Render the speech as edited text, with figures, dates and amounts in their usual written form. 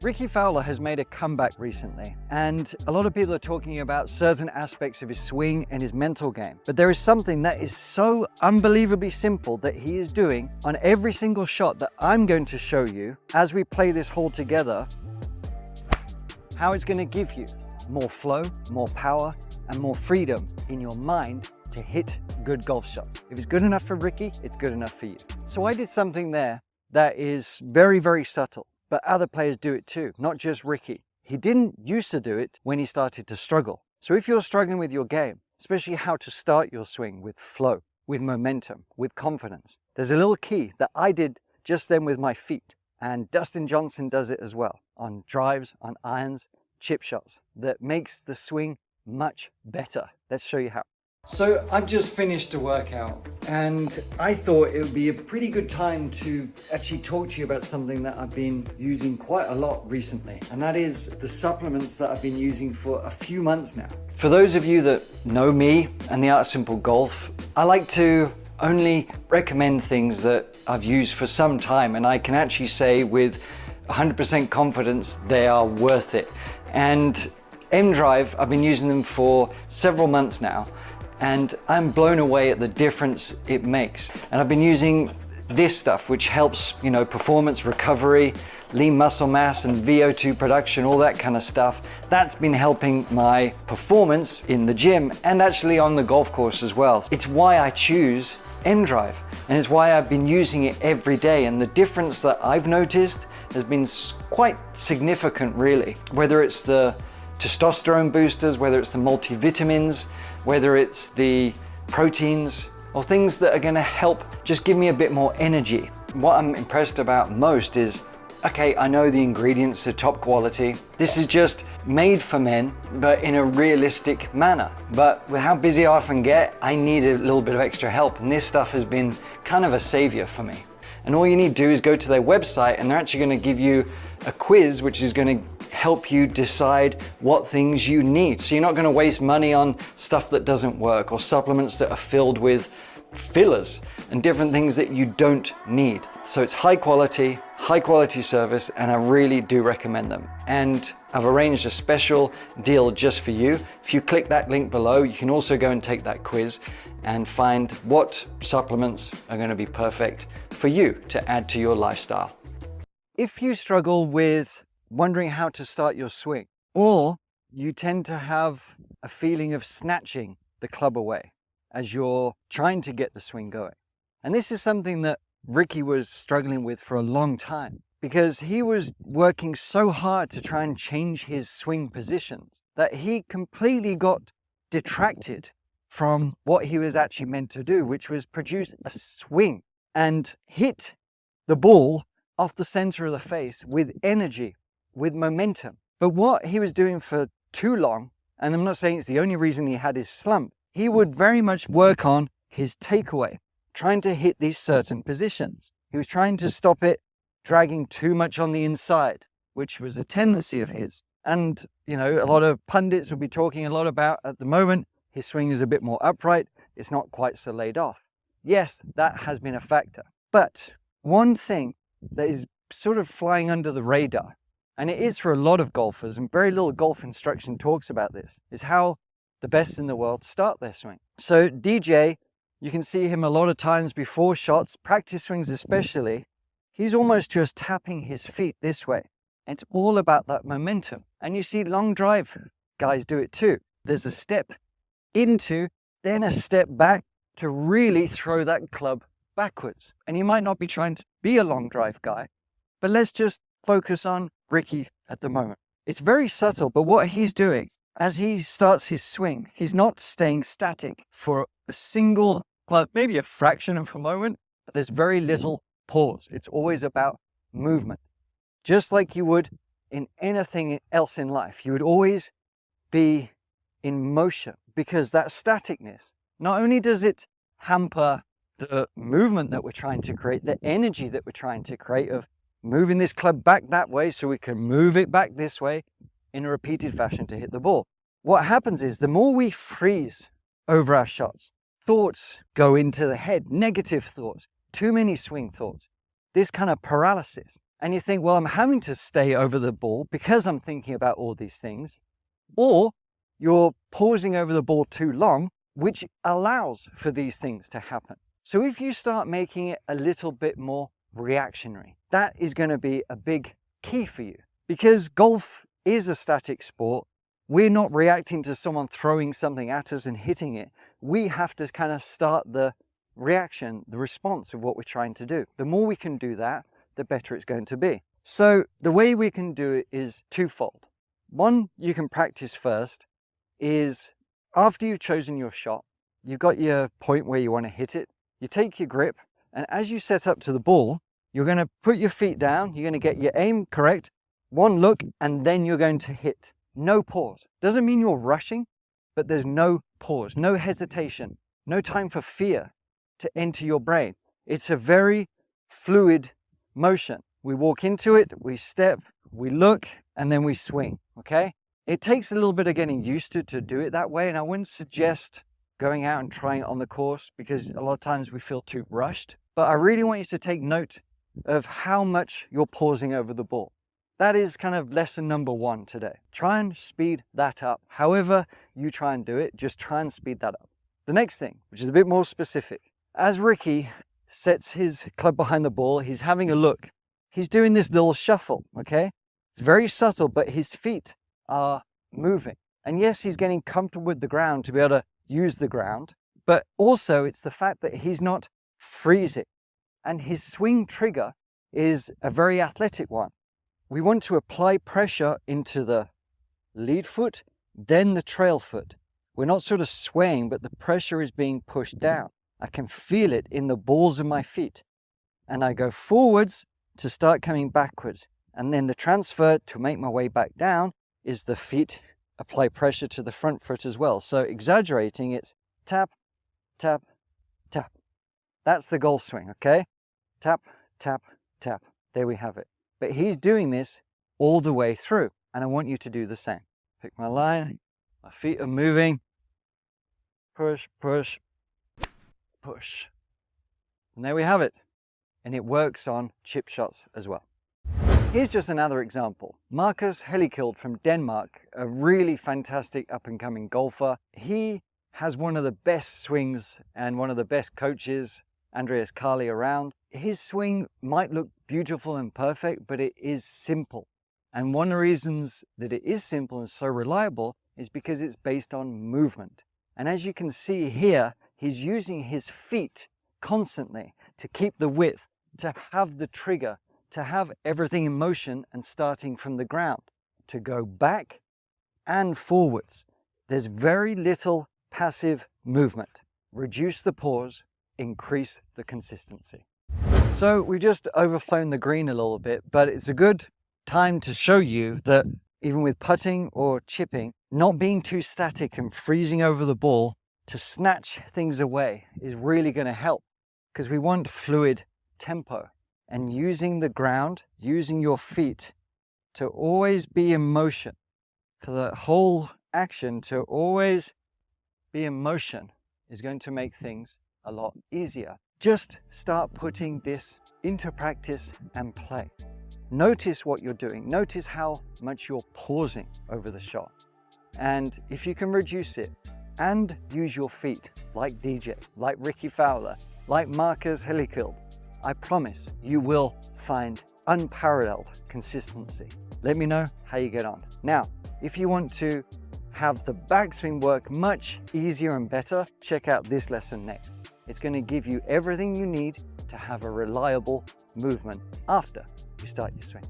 Rickie Fowler has made a comeback recently, and a lot of people are talking about certain aspects of his swing and his mental game. But there is something that is so unbelievably simple that he is doing on every single shot that I'm going to show you as we play this hole together, how it's going to give you more flow, more power, and more freedom in your mind to hit good golf shots. If it's good enough for Rickie, it's good enough for you. So I did something there that is very, very subtle. But other players do it too, not just Rickie. He didn't used to do it when he started to struggle. So if you're struggling with your game, especially how to start your swing with flow, with momentum, with confidence, there's a little key that I did just then with my feet. And Dustin Johnson does it as well, on drives, on irons, chip shots, that makes the swing much better. Let's show you how. So I've just finished a workout and I thought it would be a pretty good time to actually talk to you about something that I've been using quite a lot recently, and that is the supplements that I've been using for a few months now. For those of you that know me and the Art of Simple Golf, I like to only recommend things that I've used for some time and I can actually say with 100% confidence they are worth it. And M-Drive, I've been using them for several months now, and I'm blown away at the difference it makes. And I've been using this stuff, which helps, performance recovery, lean muscle mass and VO2 production, all that kind of stuff. That's been helping my performance in the gym and actually on the golf course as well. It's why I choose M-Drive, and it's why I've been using it every day. And the difference that I've noticed has been quite significant, really. Whether it's the testosterone boosters, whether it's the multivitamins, whether it's the proteins or things that are going to help just give me a bit more energy. What I'm impressed about most is, okay, I know the ingredients are top quality. This is just made for men, but in a realistic manner. But with how busy I often get, I need a little bit of extra help. And this stuff has been kind of a savior for me. And all you need to do is go to their website and they're actually going to give you a quiz, which is going to help you decide what things you need. So you're not going to waste money on stuff that doesn't work or supplements that are filled with fillers and different things that you don't need. So it's high quality service, and I really do recommend them. And I've arranged a special deal just for you. If you click that link below, you can also go and take that quiz and find what supplements are going to be perfect for you to add to your lifestyle. If you struggle with wondering how to start your swing, or you tend to have a feeling of snatching the club away as you're trying to get the swing going. And this is something that Rickie was struggling with for a long time, because he was working so hard to try and change his swing positions that he completely got detracted from what he was actually meant to do, which was produce a swing and hit the ball off the center of the face with energy, with momentum. But what he was doing for too long, and I'm not saying it's the only reason he had his slump, he would very much work on his takeaway, trying to hit these certain positions. He was trying to stop it dragging too much on the inside, which was a tendency of his. And, a lot of pundits will be talking a lot about, at the moment, his swing is a bit more upright. It's not quite so laid off. Yes, that has been a factor. But one thing that is sort of flying under the radar, and it is for a lot of golfers, and very little golf instruction talks about this, is how the best in the world start their swing. So DJ, you can see him a lot of times before shots, practice swings especially, he's almost just tapping his feet this way. It's all about that momentum. And you see long drive guys do it too. There's a step into, then a step back to really throw that club backwards. And you might not be trying to be a long drive guy, but let's just focus on Rickie at the moment. It's very subtle, but what he's doing as he starts his swing, he's not staying static for a single, well, maybe a fraction of a moment, but there's very little pause. It's always about movement. Just like you would in anything else in life, you would always be in motion, because that staticness, not only does it hamper the movement that we're trying to create, the energy that we're trying to create of moving this club back that way so we can move it back this way in a repeated fashion to hit the ball. What happens is the more we freeze over our shots, thoughts go into the head, negative thoughts, too many swing thoughts, this kind of paralysis. And you think, well, I'm having to stay over the ball because I'm thinking about all these things. Or you're pausing over the ball too long, which allows for these things to happen. So if you start making it a little bit more reactionary, that is going to be a big key for you, because golf is a static sport. We're not reacting to someone throwing something at us and hitting it. We have to kind of start the reaction, the response of what we're trying to do. The more we can do that, the better it's going to be. So the way we can do it is twofold. One, you can practice first, is after you've chosen your shot, you've got your point where you want to hit it, you take your grip, and as you set up to the ball, you're going to put your feet down, you're going to get your aim correct, one look, and then you're going to hit. No pause. Doesn't mean you're rushing, but there's no pause, no hesitation, no time for fear to enter your brain. It's a very fluid motion. We walk into it, we step, we look, and then we swing, okay? It takes a little bit of getting used to do it that way, and I wouldn't suggest going out and trying it on the course because a lot of times we feel too rushed. But I really want you to take note of how much you're pausing over the ball. That is kind of lesson number one today. Try and speed that up. However you try and do it, just try and speed that up. The next thing, which is a bit more specific, as Rickie sets his club behind the ball, he's having a look. He's doing this little shuffle, okay? It's very subtle, but his feet are moving. And yes, he's getting comfortable with the ground to be able to use the ground, but also it's the fact that he's not freezing. And his swing trigger is a very athletic one. We want to apply pressure into the lead foot, then the trail foot. We're not sort of swaying, but the pressure is being pushed down. I can feel it in the balls of my feet. And I go forwards to start coming backwards. And then the transfer to make my way back down is the feet apply pressure to the front foot as well. So exaggerating, it's tap, tap, tap. That's the golf swing, okay? Tap, tap, tap. There we have it. But he's doing this all the way through, and I want you to do the same. Pick my line, my feet are moving, push, push, push. And there we have it. And it works on chip shots as well. Here's just another example. Marcus Hellikild from Denmark, a really fantastic up-and-coming golfer. He has one of the best swings and one of the best coaches, Andreas Carli, around. His swing might look beautiful and perfect, but it is simple. And one of the reasons that it is simple and so reliable is because it's based on movement. And as you can see here, he's using his feet constantly to keep the width, to have the trigger, to have everything in motion and starting from the ground, to go back and forwards. There's very little passive movement. Reduce the pause, increase the consistency. So we've just overflown the green a little bit, but it's a good time to show you that even with putting or chipping, not being too static and freezing over the ball to snatch things away is really going to help, because we want fluid tempo. And using the ground, using your feet to always be in motion, for the whole action to always be in motion, is going to make things a lot easier. Just start putting this into practice and play. Notice what you're doing. Notice how much you're pausing over the shot. And if you can reduce it and use your feet like DJ, like Rickie Fowler, like Marcus Hellikild, I promise you will find unparalleled consistency. Let me know how you get on. Now, if you want to have the backswing work much easier and better, check out this lesson next. It's going to give you everything you need to have a reliable movement after you start your swing.